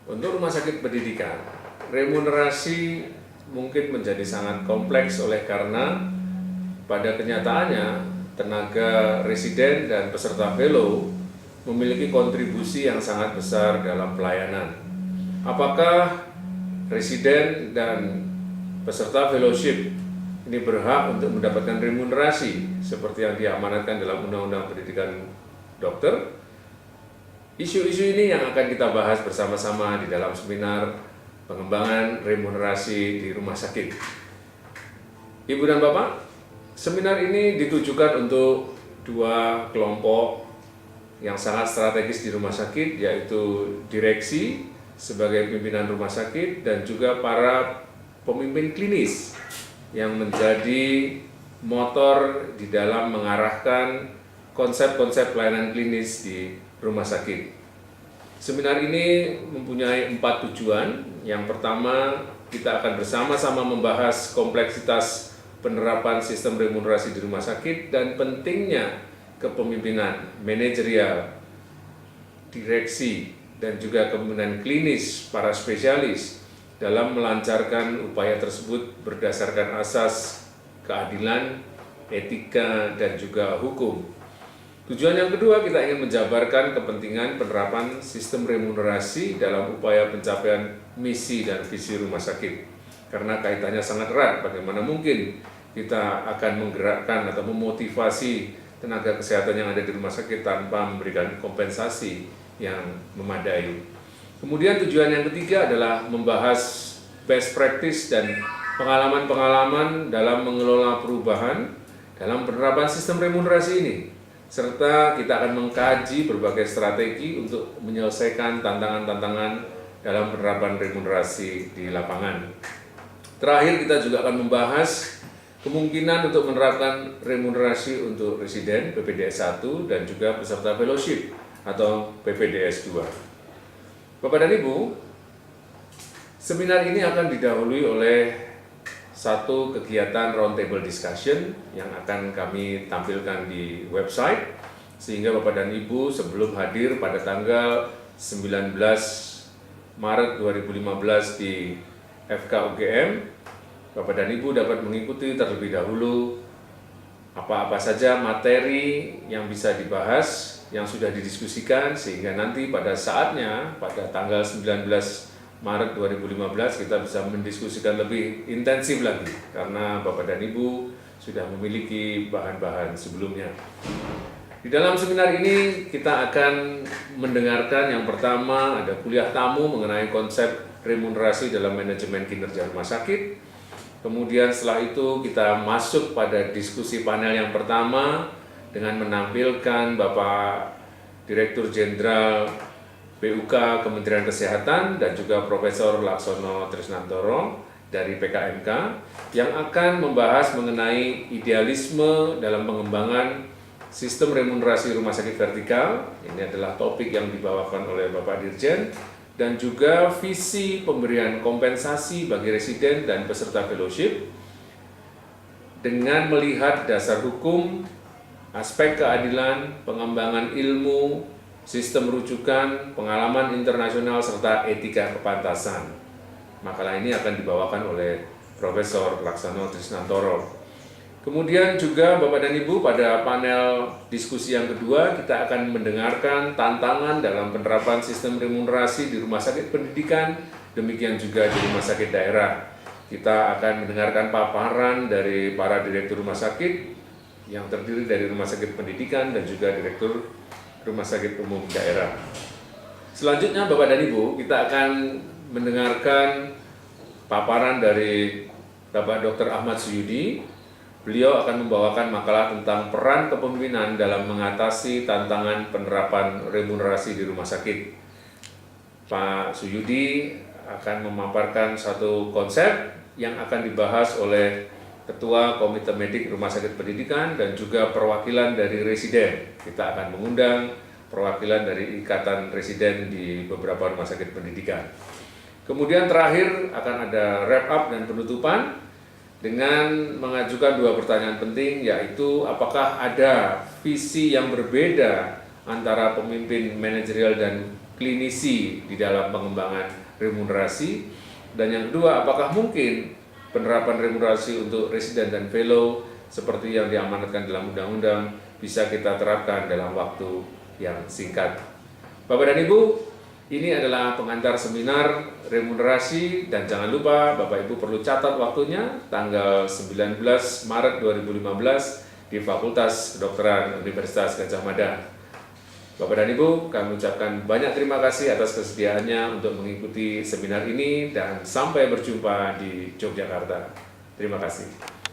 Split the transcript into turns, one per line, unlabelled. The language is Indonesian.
Untuk rumah sakit pendidikan, remunerasi mungkin menjadi sangat kompleks oleh karena pada kenyataannya tenaga residen dan peserta fellow memiliki kontribusi yang sangat besar dalam pelayanan. Apakah residen dan peserta fellowship ini berhak untuk mendapatkan remunerasi seperti yang diamanatkan dalam Undang-Undang Pendidikan Dokter? Isu-isu ini yang akan kita bahas bersama-sama di dalam seminar pengembangan remunerasi di rumah sakit. Ibu dan Bapak, seminar ini ditujukan untuk dua kelompok yang sangat strategis di rumah sakit, yaitu direksi sebagai pimpinan rumah sakit dan juga para pemimpin klinis yang menjadi motor di dalam mengarahkan konsep-konsep pelayanan klinis di rumah sakit. Seminar ini mempunyai 4 tujuan. Yang pertama, kita akan bersama-sama membahas kompleksitas penerapan sistem remunerasi di rumah sakit dan pentingnya kepemimpinan manajerial, direksi, dan juga kepemimpinan klinis para spesialis dalam melancarkan upaya tersebut berdasarkan asas keadilan, etika, dan juga hukum. Tujuan yang kedua, kita ingin menjabarkan kepentingan penerapan sistem remunerasi dalam upaya pencapaian misi dan visi rumah sakit. Karena kaitannya sangat erat, bagaimana mungkin kita akan menggerakkan atau memotivasi tenaga kesehatan yang ada di rumah sakit tanpa memberikan kompensasi yang memadai. Kemudian tujuan yang ketiga adalah membahas best practice dan pengalaman-pengalaman dalam mengelola perubahan dalam penerapan sistem remunerasi ini. Serta kita akan mengkaji berbagai strategi untuk menyelesaikan tantangan-tantangan dalam penerapan remunerasi di lapangan. Terakhir, kita juga akan membahas kemungkinan untuk menerapkan remunerasi untuk residen PPDS 1 dan juga peserta fellowship atau PPDS 2. Bapak dan Ibu, seminar ini akan didahului oleh satu kegiatan roundtable discussion yang akan kami tampilkan di website, sehingga Bapak dan Ibu sebelum hadir pada tanggal 19 Maret 2015 di FKUGM, Bapak dan Ibu dapat mengikuti terlebih dahulu apa-apa saja materi yang bisa dibahas, yang sudah didiskusikan, sehingga nanti pada saatnya, pada tanggal 19 Maret 2015 kita bisa mendiskusikan lebih intensif lagi karena Bapak dan Ibu sudah memiliki bahan-bahan sebelumnya. Di dalam seminar ini kita akan mendengarkan yang pertama ada kuliah tamu mengenai konsep remunerasi dalam manajemen kinerja rumah sakit. Kemudian setelah itu kita masuk pada diskusi panel yang pertama dengan menampilkan Bapak Direktur Jenderal BUK Kementerian Kesehatan dan juga Profesor Laksono Trisnantoro dari PKMK yang akan membahas mengenai idealisme dalam pengembangan sistem remunerasi rumah sakit vertikal. Ini adalah topik yang dibawakan oleh Bapak Dirjen, dan juga visi pemberian kompensasi bagi residen dan peserta fellowship dengan melihat dasar hukum, aspek keadilan, pengembangan ilmu, sistem rujukan, pengalaman internasional, serta etika kepantasan. Makalah ini akan dibawakan oleh Profesor Laksono Trisnantoro. Kemudian juga Bapak dan Ibu, pada panel diskusi yang kedua kita akan mendengarkan tantangan dalam penerapan sistem remunerasi di rumah sakit pendidikan, demikian juga di rumah sakit daerah. Kita akan mendengarkan paparan dari para direktur rumah sakit yang terdiri dari rumah sakit pendidikan dan juga direktur rumah sakit umum daerah. Selanjutnya Bapak dan Ibu, kita akan mendengarkan paparan dari Bapak Dr. Ahmad Suyudi. Beliau akan membawakan makalah tentang peran kepemimpinan dalam mengatasi tantangan penerapan remunerasi di rumah sakit. Pak Suyudi akan memaparkan satu konsep yang akan dibahas oleh Ketua Komite Medik Rumah Sakit Pendidikan dan juga perwakilan dari residen. Kita akan mengundang perwakilan dari Ikatan Residen di beberapa rumah sakit pendidikan. Kemudian terakhir akan ada wrap up dan penutupan dengan mengajukan dua pertanyaan penting, yaitu apakah ada visi yang berbeda antara pemimpin manajerial dan klinisi di dalam pengembangan remunerasi? Dan yang kedua, apakah mungkin penerapan remunerasi untuk residen dan fellow seperti yang diamanatkan dalam undang-undang bisa kita terapkan dalam waktu yang singkat? Bapak dan Ibu, ini adalah pengantar seminar remunerasi, dan jangan lupa Bapak Ibu perlu catat waktunya tanggal 19 Maret 2015 di Fakultas Kedokteran Universitas Gadjah Mada. Bapak dan Ibu, kami ucapkan banyak terima kasih atas kesediaannya untuk mengikuti seminar ini dan sampai berjumpa di Yogyakarta. Terima kasih.